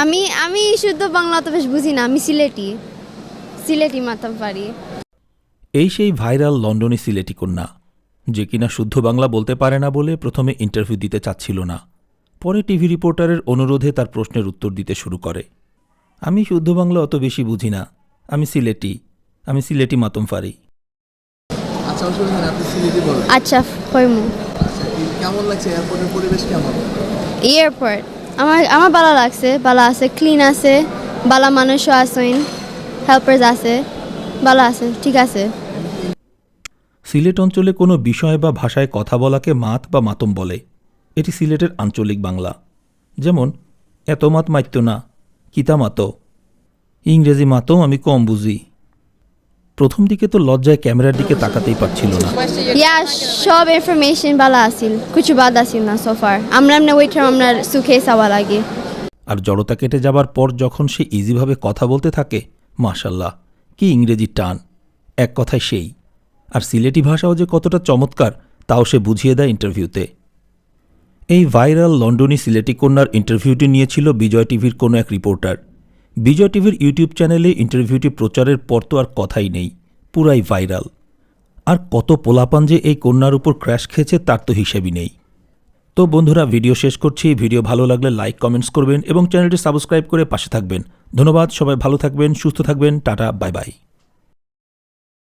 আমি আমি শুদ্ধ বাংলা তো বেশ বুঝি না, আমি সিলেটি মাতাম পারি। এই সেই ভাইরাল লন্ডনী সিলেটি কন্যা, যে কিনা শুদ্ধ বাংলা বলতে পারে না বলে প্রথমে ইন্টারভিউ দিতে চাচ্ছিল না, পরে টিভি রিপোর্টারের অনুরোধে তার প্রশ্নের উত্তর দিতে শুরু করে। আমি শুদ্ধ বাংলা অত বেশি বুঝি না, আমি সিলেটি মাতম পারি। আচ্ছা অসুবিধা আপনি সিলেটি বলেন। আচ্ছা হইমু। আচ্ছা কেমন লাগছে এয়ারপোর্টের পরিবেশ কেমন? এয়ারপোর্ট আমার ভালো লাগছে, ভালো আছে, ক্লিন আছে, ভালো মানুষও আছেন, হেল্পার্স আছে, ভালো আছে, ঠিক আছে। সিলেট অঞ্চলে কোনো বিষয় বা ভাষায় কথা বলাকে মাত বা মাতম বলে। এটি সিলেটের আঞ্চলিক বাংলা। যেমন এত মাত মাইত্য না, কিতা মাত, ইংরেজি মাতম আমি কম বুঝি। প্রথম দিকে তো লজ্জায় ক্যামেরার দিকে তাকাতেই পারছিল না। ইয়া সব ইনফরমেশন ভালো আছিল, কিছু বাদ আছিল না সোফার। আমরা এমনি ওইটার আমরা সুখে চাওয়া লাগে। আর জড়তা কেটে যাবার পর যখন সে ইজিভাবে কথা বলতে থাকে, মাশাল্লাহ কি ইংরেজি টান, এক কথায় সেই। আর সিলেটি ভাষাও যে কতটা চমৎকার তাও সে বুঝিয়ে দেয় ইন্টারভিউতে। এই ভাইরাল লন্ডনী সিলেটি কন্যার ইন্টারভিউটি নিয়েছিল বিজয় টিভির কোনো এক রিপোর্টার। বিজয় টিভির ইউটিউব চ্যানেলে ইন্টারভিউটি প্রচারের পর তো আর কথাই নেই, পুরাই ভাইরাল। আর কত পোলাপান যে এই কন্যার উপর ক্র্যাশ খেয়েছে তার তো হিসেবই নেই। তো বন্ধুরা, ভিডিও শেষ করছি। ভিডিও ভালো লাগলে লাইক কমেন্টস করবেন এবং চ্যানেলটি সাবস্ক্রাইব করে পাশে থাকবেন। ধন্যবাদ, সবাই ভালো থাকবেন, সুস্থ থাকবেন, টাটা, বাই বাই।